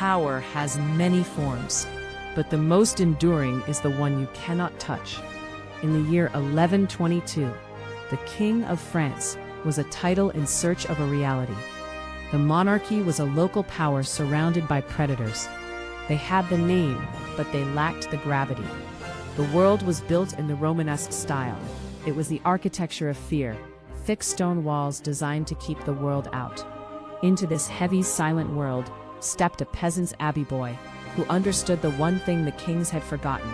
Power has many forms, but the most enduring is the one you cannot touch. In the year 1122, the King of France was a title in search of a reality. The monarchy was a local power surrounded by predators. They had the name, but they lacked the gravity. The world was built in the Romanesque style. It was the architecture of fear, thick stone walls designed to keep the world out. Into this heavy, silent world stepped a peasant's abbey boy, who understood the one thing the kings had forgotten.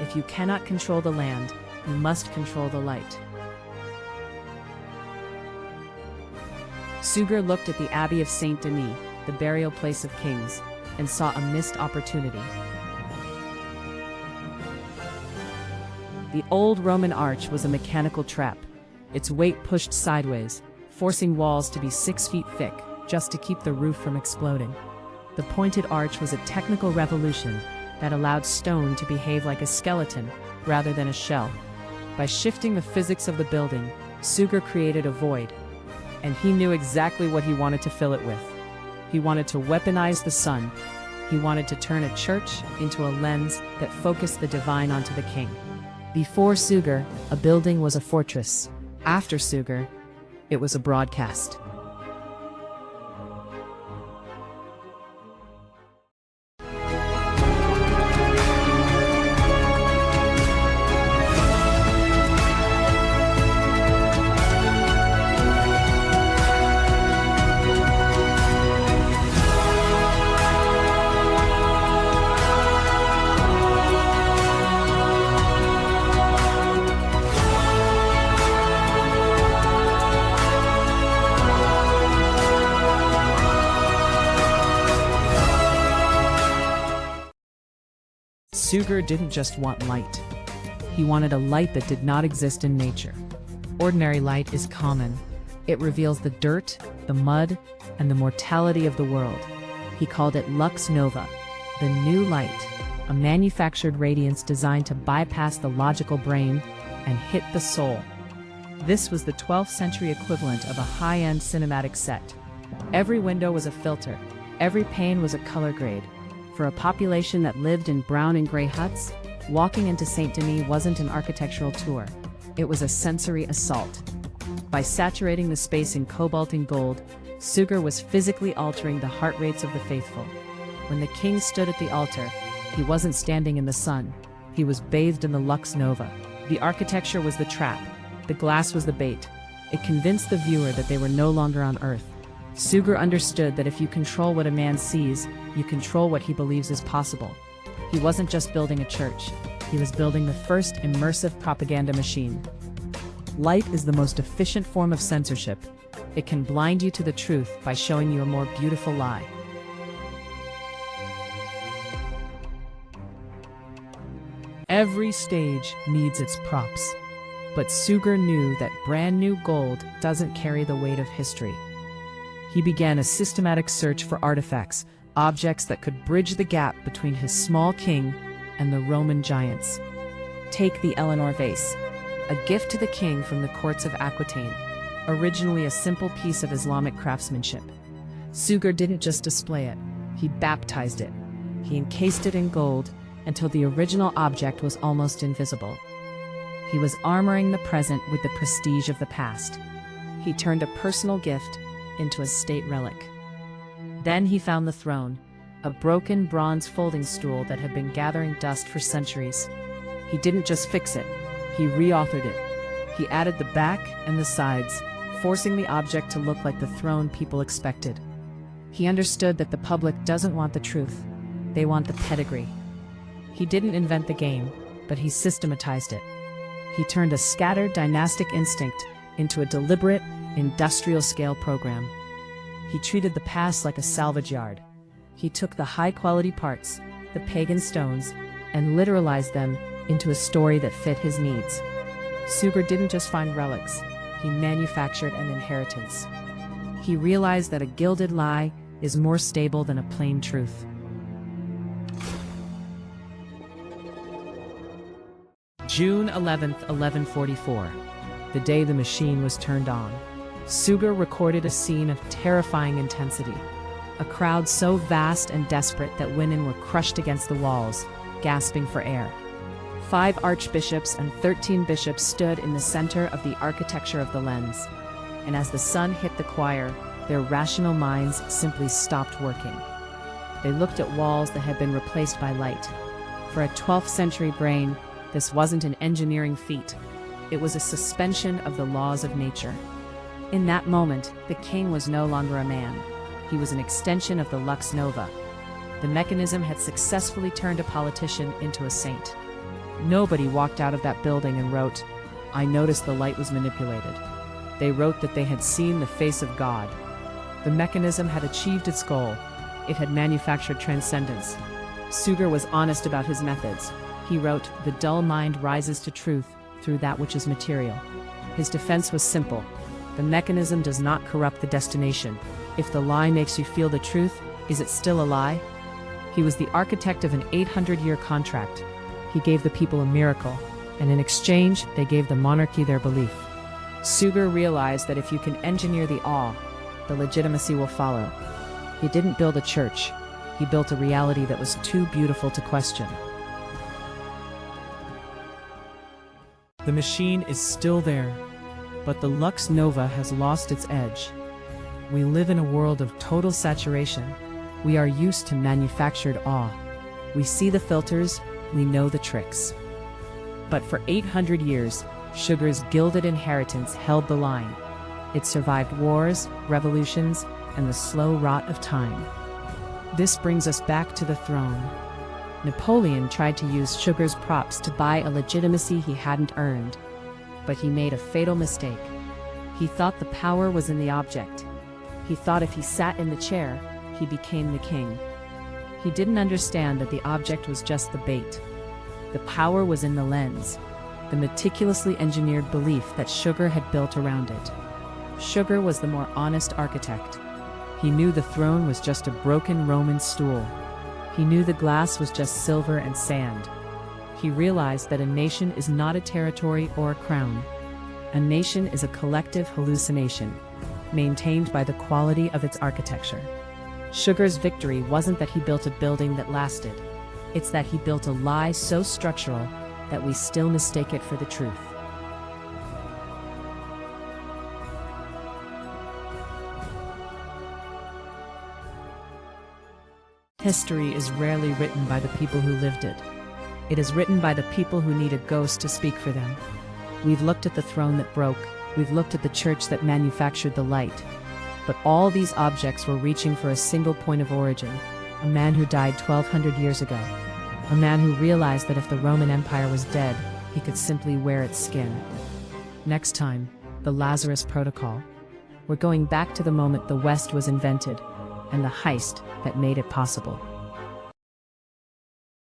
If you cannot control the land, you must control the light. Suger looked at the Abbey of Saint-Denis, the burial place of kings, and saw a missed opportunity. The old Roman arch was a mechanical trap, its weight pushed sideways, forcing walls to be 6 feet thick, just to keep the roof from exploding. The pointed arch was a technical revolution that allowed stone to behave like a skeleton rather than a shell. By shifting the physics of the building, Suger created a void, and he knew exactly what he wanted to fill it with. He wanted to weaponize the sun. He wanted to turn a church into a lens that focused the divine onto the king. Before Suger, a building was a fortress. After Suger, it was a broadcast. Suger didn't just want light. He wanted a light that did not exist in nature. Ordinary light is common. It reveals the dirt, the mud, and the mortality of the world. He called it Lux Nova, the new light, a manufactured radiance designed to bypass the logical brain and hit the soul. This was the 12th century equivalent of a high-end cinematic set. Every window was a filter. Every pane was a color grade. For a population that lived in brown and gray huts, walking into Saint-Denis wasn't an architectural tour. It was a sensory assault. By saturating the space in cobalt and gold, Suger was physically altering the heart rates of the faithful. When the king stood at the altar, he wasn't standing in the sun. He was bathed in the Lux Nova. The architecture was the trap. The glass was the bait. It convinced the viewer that they were no longer on Earth. Suger understood that if you control what a man sees, you control what he believes is possible. He wasn't just building a church. He was building the first immersive propaganda machine. Light is the most efficient form of censorship. It can blind you to the truth by showing you a more beautiful lie. Every stage needs its props. But Suger knew that brand new gold doesn't carry the weight of history. He began a systematic search for artifacts, objects that could bridge the gap between his small king and the Roman giants. Take the Eleanor vase, a gift to the king from the courts of Aquitaine, originally a simple piece of Islamic craftsmanship. Suger didn't just display it, he baptized it. He encased it in gold until the original object was almost invisible. He was armoring the present with the prestige of the past. He turned a personal gift into a state relic. Then he found the throne, a broken bronze folding stool that had been gathering dust for centuries. He didn't just fix it, he reauthored it. He added the back and the sides, forcing the object to look like the throne people expected. He understood that the public doesn't want the truth, they want the pedigree. He didn't invent the game, but he systematized it. He turned a scattered dynastic instinct into a deliberate, industrial-scale program. He treated the past like a salvage yard. He took the high-quality parts, the pagan stones, and literalized them into a story that fit his needs. Suger didn't just find relics, he manufactured an inheritance. He realized that a gilded lie is more stable than a plain truth. June 11th, 1144, the day the machine was turned on. Suger recorded a scene of terrifying intensity. a crowd so vast and desperate that women were crushed against the walls, gasping for air. 5 archbishops and 13 bishops stood in the center of the architecture of the lens, and as the sun hit the choir, their rational minds simply stopped working. They looked at walls that had been replaced by light. For a 12th century brain, this wasn't an engineering feat. It was a suspension of the laws of nature. In that moment, the king was no longer a man. He was an extension of the Lux Nova. The mechanism had successfully turned a politician into a saint. Nobody walked out of that building and wrote, "I noticed the light was manipulated." They wrote that they had seen the face of God. The mechanism had achieved its goal. It had manufactured transcendence. Suger was honest about his methods. He wrote, "The dull mind rises to truth through that which is material." His defense was simple. The mechanism does not corrupt the destination. If the lie makes you feel the truth, is it still a lie? He was the architect of an 800-year contract. He gave the people a miracle, and in exchange, they gave the monarchy their belief. Suger realized that if you can engineer the awe, the legitimacy will follow. He didn't build a church. He built a reality that was too beautiful to question. The machine is still there, but the Lux Nova has lost its edge. We live in a world of total saturation. We are used to manufactured awe. We see the filters, we know the tricks. But for 800 years, Suger's gilded inheritance held the line. It survived wars, revolutions, and the slow rot of time. This brings us back to the throne. Napoleon tried to use Suger's props to buy a legitimacy he hadn't earned, but he made a fatal mistake. He thought the power was in the object. He thought if he sat in the chair, he became the king. He didn't understand that the object was just the bait. The power was in the lens, the meticulously engineered belief that Suger had built around it. Suger was the more honest architect. He knew the throne was just a broken Roman stool. He knew the glass was just silver and sand. He realized that a nation is not a territory or a crown. A nation is a collective hallucination, maintained by the quality of its architecture. Suger's victory wasn't that he built a building that lasted. It's that he built a lie so structural that we still mistake it for the truth. History is rarely written by the people who lived it. It is written by the people who need a ghost to speak for them. We've looked at the throne that broke. We've looked at the church that manufactured the light. But all these objects were reaching for a single point of origin, a man who died 1,200 years ago. A man who realized that if the Roman Empire was dead, he could simply wear its skin. Next time, the Lazarus Protocol. We're going back to the moment the West was invented, and the heist that made it possible.